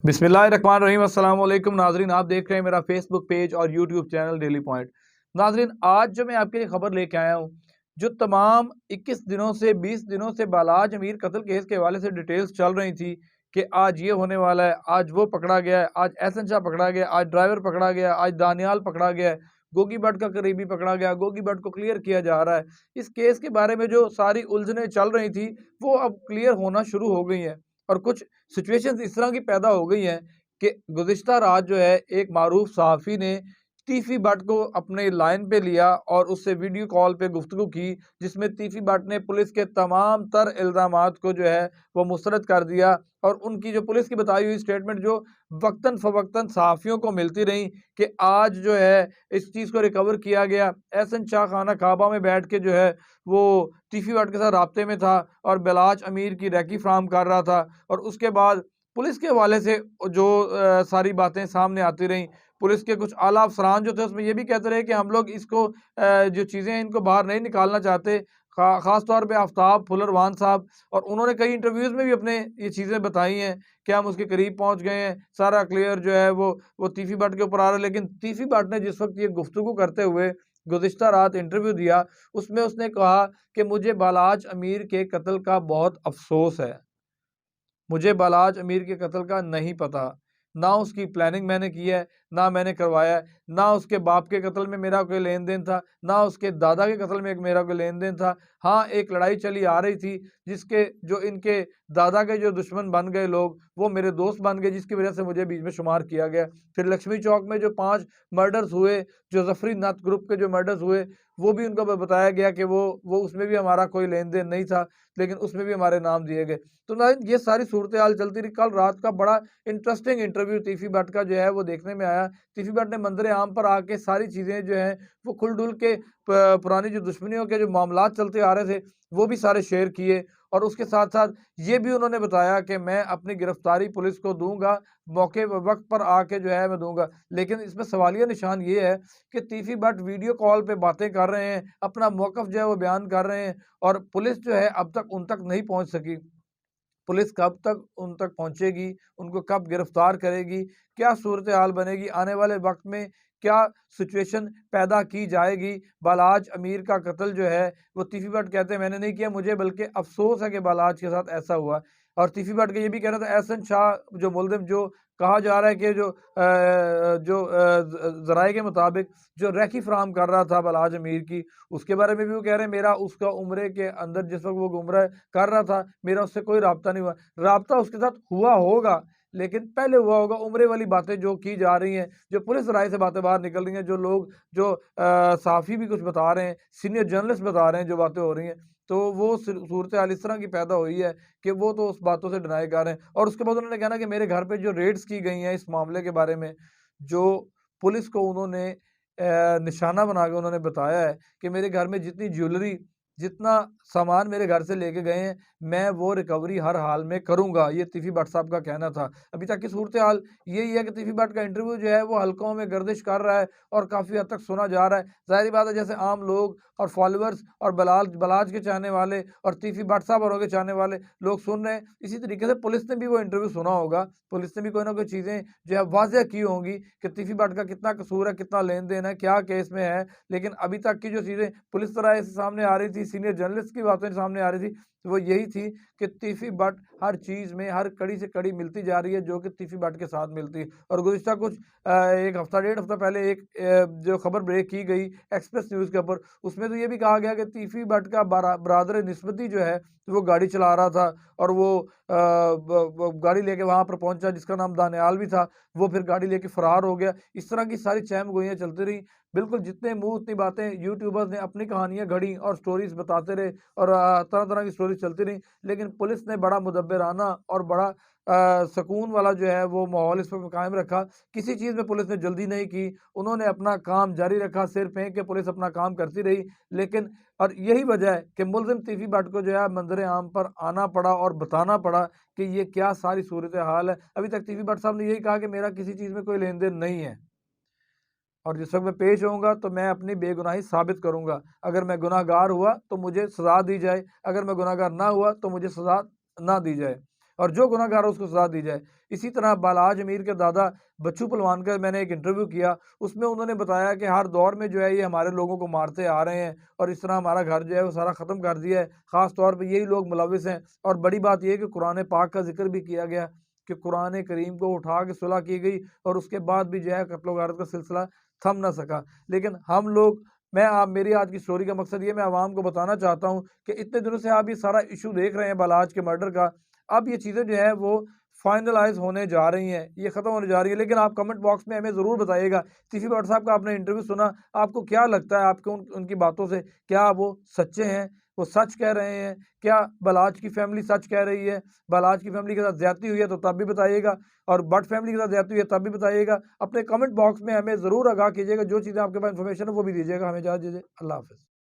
बिस्मिल्लाहिर्रहमानिर्रहीम। अस्सलाम वालेकुम नाजरीन, आप देख रहे हैं मेरा फेसबुक पेज और यूट्यूब चैनल डेली पॉइंट। नाजरीन, आज जो मैं आपके लिए खबर लेके आया हूँ, जो तमाम 21 दिनों से 20 दिनों से बालाज अमीर कत्ल केस के हवाले से डिटेल्स चल रही थी कि आज ये होने वाला है, आज वो पकड़ा गया है, आज एहसन शाह पकड़ा गया, आज ड्राइवर पकड़ा गया, आज दानियाल पकड़ा गया है, गोगी भट्ट का करीबी पकड़ा गया, गोगी भट्ट को क्लियर किया जा रहा है। इस केस के बारे में जो सारी उलझनें चल रही थी वो अब क्लियर होना शुरू हो गई हैं और कुछ सिचुएशंस इस तरह की पैदा हो गई हैं कि गुज़िश्ता रात जो है एक मारूफ सहाफ़ी ने तीफ़ी भट्ट को अपने लाइन पे लिया और उससे वीडियो कॉल पे गुफ्तगू की, जिसमें तीफ़ी भट्ट ने पुलिस के तमाम तर इल्ज़ामात को जो है वो मुस्तरद कर दिया और उनकी जो पुलिस की बताई हुई स्टेटमेंट जो वक्तन फ़वक्तन सहाफ़ियों को मिलती रही कि आज जो है इस चीज़ को रिकवर किया गया। एहसन शाह खाना काबा में बैठ के जो है वो तीफ़ी भट्ट के साथ राब्ते में था और बलाच अमीर की रैकी फ्राहम कर रहा था और उसके बाद पुलिस के हवाले से जो सारी बातें सामने आती रहीं। पुलिस के कुछ आला अफ़सरान जो थे उसमें ये भी कहते रहे कि हम लोग इसको जो चीज़ें हैं इनको बाहर नहीं निकालना चाहते। ख़ास तौर पे आफ्ताब फुलरवान साहब, और उन्होंने कई इंटरव्यूज़ में भी अपने ये चीज़ें बताई हैं कि हम उसके करीब पहुँच गए हैं, सारा क्लियर जो है वो तीफ़ी भट्ट के ऊपर आ रहा है। लेकिन तीफ़ी भट्ट ने जिस वक़्त ये गुफ्तगू करते हुए गुज़िश्ता रात इंटरव्यू दिया, उसमें उसने कहा कि मुझे बालाज अमीर के कत्ल का बहुत अफ़सोस है। मुझे बालाज अमीर के कत्ल का नहीं पता। ना उसकी प्लानिंग मैंने की है, ना मैंने करवाया है, ना उसके बाप के कत्ल में मेरा कोई लेन-देन था, ना उसके दादा के कत्ल में एक मेरा कोई लेन-देन था। हाँ, एक लड़ाई चली आ रही थी जिसके जो इनके दादा के जो दुश्मन बन गए लोग, वो मेरे दोस्त बन गए जिसकी वज़ह से मुझे बीच में शुमार किया गया। फिर लक्ष्मी चौक में जो 5 मर्डर्स हुए, जो ज़फ़री नत्थ ग्रुप के जो मर्डर्स हुए, वो भी उनको बताया गया कि वो उसमें भी हमारा कोई लेन-देन नहीं था, लेकिन उसमें भी हमारे नाम दिए गए। तो नाज़रीन, ये सारी सूरत-ए-हाल चलती रही। कल रात का बड़ा इंटरेस्टिंग इंटरव्यू तीफ़ी भट्ट का जो है वो देखने में आया। तीफ़ी भट्ट ने मंज़र-ए-आम पर आके सारी चीज़ें जो हैं वो खुल-डुल के पुरानी जो दुश्मनियों के जो मामलात चलते आ रहे थे, वो भी सारे शेयर किए और उसके साथ-साथ ये भी उन्होंने बताया कि मैं अपनी गिरफ्तारी पुलिस को दूँगा, मौके व वक़्त पर आके जो है मैं दूँगा। लेकिन इसमें सवालिया निशान ये है कि तीफ़ी भट्ट वीडियो कॉल पे बातें कर रहे हैं, अपना मौक़िफ़ जो है वो बयान कर रहे हैं और पुलिस जो है अब तक उन तक नहीं पहुँच सकी। पुलिस कब तक उन तक पहुँचेगी, उनको कब गिरफ्तार करेगी, क्या सूरत-ए-हाल बनेगी, आने वाले वक़्त में क्या सिचुएशन पैदा की जाएगी। बालाज अमीर का कत्ल जो है वो तीफ़ी भट्ट कहते हैं मैंने नहीं किया, मुझे बल्कि अफ़सोस है कि बालाज के साथ ऐसा हुआ। और तीफ़ी भट्ट का ये भी कहना था एहसन शाह जो मुल्ज़िम जो कहा जा रहा है कि ज़राए के मुताबिक जो रैकी फ़राहम कर रहा था बालाज अमीर की, उसके बारे में भी वो कह रहे हैं मेरा उसका उम्रे के अंदर जिस वक़्त वो घूम रहा है कर रहा था, मेरा उससे कोई राब्ता नहीं हुआ। राब्ता उसके साथ हुआ होगा, लेकिन पहले हुआ होगा। उम्रे वाली बातें जो की जा रही हैं, जो पुलिस राय से बातें बाहर निकल रही हैं, जो लोग जो सहाफ़ी भी कुछ बता रहे हैं, सीनियर जर्नलिस्ट बता रहे हैं, जो बातें हो रही हैं, तो वो सूरत-ए-हाल इस तरह की पैदा हुई है कि वो तो उस बातों से डिनाई कर रहे हैं। और उसके बाद उन्होंने कहा ना कि मेरे घर पे जो रेड्स की गई हैं इस मामले के बारे में, जो पुलिस को उन्होंने निशाना बना के उन्होंने बताया है कि मेरे घर में जितनी ज्वेलरी, जितना सामान मेरे घर से लेके गए हैं, मैं वो रिकवरी हर हाल में करूँगा। ये तीफ़ी भट्ट साहब का कहना था। अभी तक की सूरत-ए-हाल यही है कि तीफ़ी भट्ट का इंटरव्यू जो है वो हलकों में गर्दिश कर रहा है और काफ़ी हद तक सुना जा रहा है। ज़ाहिर-सी बात है जैसे आम लोग और फॉलोअर्स और बलाज के चाहने वाले और तीफ़ी भट्ट साहब और के चाहने वाले लोग सुन रहे हैं, इसी तरीके से पुलिस ने भी वो इंटरव्यू सुना होगा। पुलिस ने भी कोई ना कोई चीज़ें जो है वाज़ेह की होंगी कि तीफ़ी भट्ट का कितना कसूर है, कितना लेन-देन है, क्या केस में है। लेकिन अभी तक की जो चीज़ें पुलिस राय से सामने आ रही थी, सीनियर जर्नलिस्ट की बातें सामने आ रही थी, वो यही थी कि तीफ़ी भट्ट हर चीज़ में, हर कड़ी से कड़ी मिलती जा रही है, जो कि तीफ़ी भट्ट के साथ मिलती है। और गुज़िश्ता कुछ 1 हफ़्ता, डेढ़ हफ़्ता पहले एक जो खबर ब्रेक की गई एक्सप्रेस न्यूज़ के ऊपर, उसमें तो ये भी कहा गया कि तीफ़ी भट्ट का बरादर निस्बती जो है, वो गाड़ी चला रहा था और वो गाड़ी लेके वहाँ पर पहुँचा जिसका नाम दानियाल भी था, वो फिर गाड़ी लेके फ़रार हो गया। इस तरह की सारी चहम-गोइयाँ चलती रहीं। बिल्कुल जितने मुँह उतनी बातें, यूट्यूबर्स ने अपनी कहानियाँ गढ़ी और स्टोरीज़ बताते रहे और तरह-तरह की स्टोरीज़ चलती रहीं। लेकिन पुलिस ने बड़ा मुदब्बिराना और बड़ा सुकून वाला जो है वो माहौल इस वक़्त कायम रखा। किसी चीज़ में पुलिस ने जल्दी नहीं की। उन्होंने अपना काम जारी रखा, सिर फेंक के पुलिस अपना काम करती रही। लेकिन और यही वजह है कि मुल्ज़िम तीफ़ी भट्ट को जो है मंज़र-ए-आम पर आना पड़ा और बताना पड़ा कि ये क्या सारी सूरत-ए-हाल है। अभी तक तीफ़ी भट्ट साहब ने यही कहा कि मेरा किसी चीज़ में कोई लेन-देन नहीं है और जिस वक़्त मैं पेश होऊँगा तो मैं अपनी बेगुनाही साबित करूँगा। अगर मैं गुनहगार हुआ तो मुझे सज़ा दी जाए, अगर मैं गुनहगार ना हुआ तो मुझे सज़ा ना दी जाए। और जो गुनहगार है उसको सज़ा दी जाए। इसी तरह बालाज अमीर के दादा बच्चू पहलवान का मैंने एक इंटरव्यू किया, उसमें उन्होंने बताया कि हर दौर में जो है ये हमारे लोगों को मारते आ रहे हैं और इस तरह हमारा घर जो है वो सारा ख़त्म कर दिया है। ख़ास तौर पे यही लोग मुलविस हैं और बड़ी बात ये है कि कुरान पाक का ज़िक्र भी किया गया कि कुरान करीम को उठा के सुलह की गई और उसके बाद भी जो है कत्ल वारत का सिलसिला थम ना सका। लेकिन हम लोग मैं आप मेरी आज की स्टोरी का मकसद ये मैं आवाम को बताना चाहता हूँ कि इतने दिनों से आप ये सारा इशू देख रहे हैं बालाज के मर्डर का, अब ये चीज़ें जो है वो फाइनलाइज होने जा रही हैं, ये ख़त्म होने जा रही है। लेकिन आप कमेंट बॉक्स में हमें ज़रूर बताइएगा, सीफी भट्ट साहब का आपने इंटरव्यू सुना, आपको क्या लगता है आपको उनकी बातों से, क्या वो सच्चे हैं, वो सच कह रहे हैं? क्या बालाज की फैमिली सच कह रही है? बालाज की फैमिली के साथ ज़्यादती हुई है तो तब भी बताइएगा और भट्ट फैमिली के साथ ज़्यादती हुई है तब भी बताइएगा। अपने कमेंट बॉक्स में हमें ज़रूर आगाह कीजिएगा, जो चीज़ें आपके पास इन्फॉर्मेशन है वो भी दीजिएगा। हमें इजाज़त दीजिए। अल्लाह हाफ़िज़।